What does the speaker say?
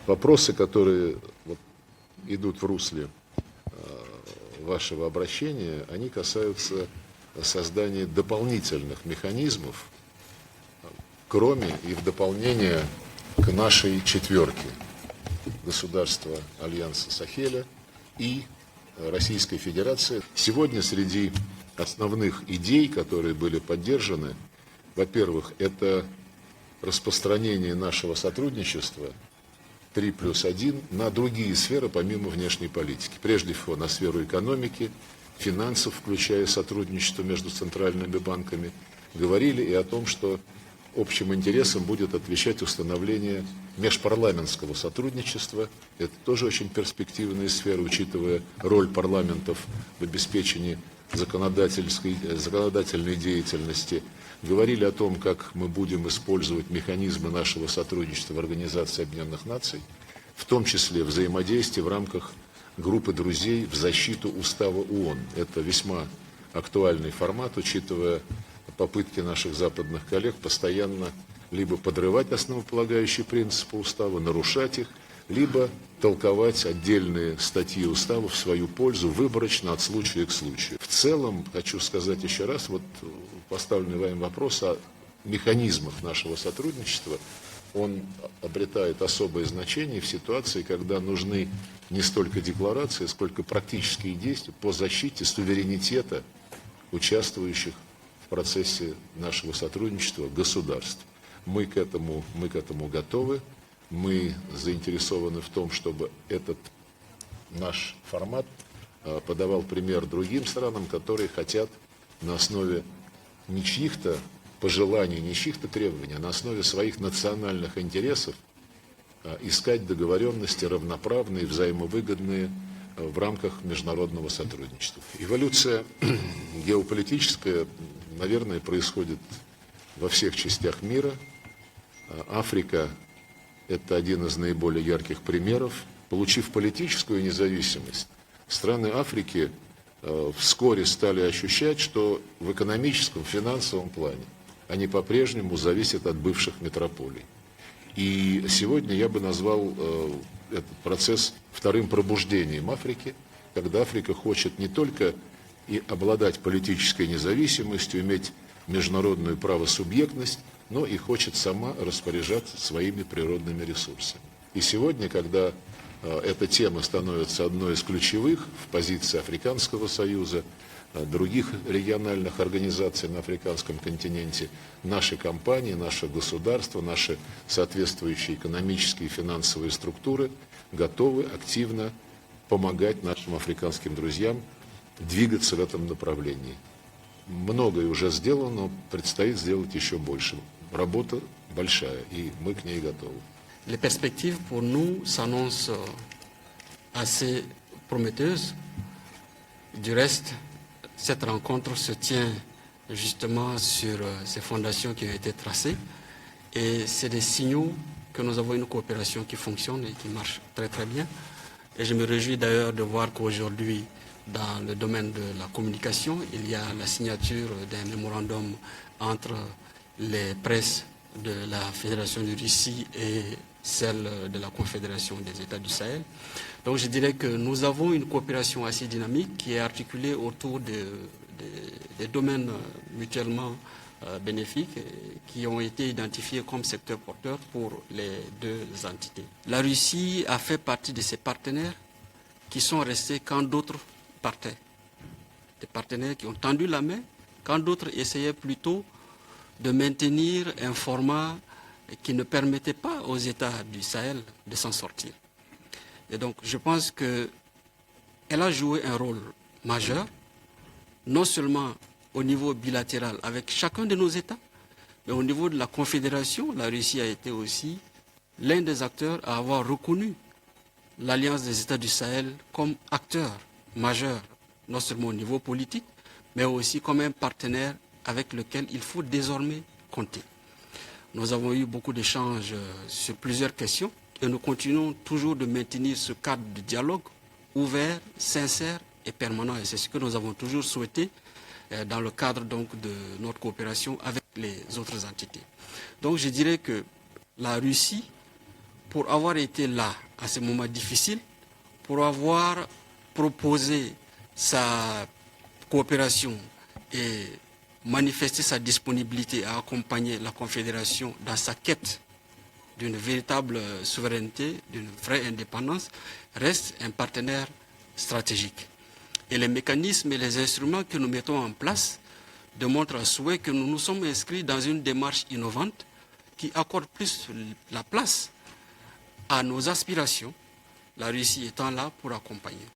Вопросы, которые идут в русле вашего обращения, они касаются создания дополнительных механизмов, кроме и в дополнение к нашей четверке государства Альянса Сахеля и Российской Федерации. Сегодня среди основных идей, которые были поддержаны, во-первых, это распространение нашего сотрудничества 3+1 на другие сферы, помимо внешней политики. Прежде всего, на сферу экономики, финансов, включая сотрудничество между центральными банками. Говорили и о том, что общим интересом будет отвечать установление межпарламентского сотрудничества. Это тоже очень перспективная сфера, учитывая роль парламентов в обеспечении законодательной деятельности. Говорили о том, как мы будем использовать механизмы нашего сотрудничества в Организации Объединенных Наций, в том числе взаимодействие в рамках группы друзей в защиту Устава ООН. Это весьма актуальный формат, учитывая попытки наших западных коллег постоянно либо подрывать основополагающие принципы Устава, нарушать их, либо толковать отдельные статьи Устава в свою пользу выборочно от случая к случаю. В целом, хочу сказать еще раз, поставленный вами вопрос о механизмах нашего сотрудничества, он обретает особое значение в ситуации, когда нужны не столько декларации, сколько практические действия по защите суверенитета участвующих в процессе нашего сотрудничества государств. Мы к этому готовы. Мы заинтересованы в том, чтобы этот наш формат подавал пример другим странам, которые хотят на основе не чьих-то пожеланий, не чьих-то требований, а на основе своих национальных интересов искать договоренности равноправные, взаимовыгодные в рамках международного сотрудничества. Эволюция геополитическая, наверное, происходит во всех частях мира. Африка – это один из наиболее ярких примеров. Получив политическую независимость, страны Африки вскоре стали ощущать, что в экономическом, финансовом плане они по-прежнему зависят от бывших метрополий. И сегодня я бы назвал этот процесс вторым пробуждением Африки, когда Африка хочет не только и обладать политической независимостью, иметь международную правосубъектность, но и хочет сама распоряжаться своими природными ресурсами. И сегодня, когда эта тема становится одной из ключевых в позиции Африканского союза, других региональных организаций на африканском континенте, наши компании, наше государство, наши соответствующие экономические и финансовые структуры готовы активно помогать нашим африканским друзьям двигаться в этом направлении. Многое уже сделано, но предстоит сделать еще больше. Работа большая, и мы к ней готовы. Les perspectives pour nous s'annoncent assez prometteuses. Du reste, cette rencontre se tient justement sur ces fondations qui ont été tracées. Et c'est des signaux que nous avons une coopération qui fonctionne et qui marche très très bien. Et je me réjouis d'ailleurs de voir qu'aujourd'hui, dans le domaine de la communication, il y a la signature d'un mémorandum entre les presses de la Fédération de Russie et celle de la Confédération des États du Sahel. Donc je dirais que nous avons une coopération assez dynamique qui est articulée autour des domaines mutuellement bénéfiques qui ont été identifiés comme secteurs porteurs pour les deux entités. La Russie a fait partie de ces partenaires qui sont restés quand d'autres partaient. Des partenaires qui ont tendu la main quand d'autres essayaient plutôt de maintenir un format qui ne permettait pas aux États du Sahel de s'en sortir. Et donc je pense qu'elle a joué un rôle majeur, non seulement au niveau bilatéral avec chacun de nos États, mais au niveau de la Confédération, la Russie a été aussi l'un des acteurs à avoir reconnu l'Alliance des États du Sahel comme acteur majeur, non seulement au niveau politique, mais aussi comme un partenaire avec lequel il faut désormais compter. Nous avons eu beaucoup d'échanges sur plusieurs questions et nous continuons toujours de maintenir ce cadre de dialogue ouvert, sincère et permanent. Et c'est ce que nous avons toujours souhaité dans le cadre donc de notre coopération avec les autres entités. Donc je dirais que la Russie pour avoir été là à ce moment difficile, pour avoir proposé sa coopération et manifester sa disponibilité à accompagner la Confédération dans sa quête d'une véritable souveraineté, d'une vraie indépendance, reste un partenaire stratégique. Et les mécanismes et les instruments que nous mettons en place démontrent à souhait que nous nous sommes inscrits dans une démarche innovante qui accorde plus la place à nos aspirations, la Russie étant là pour accompagner.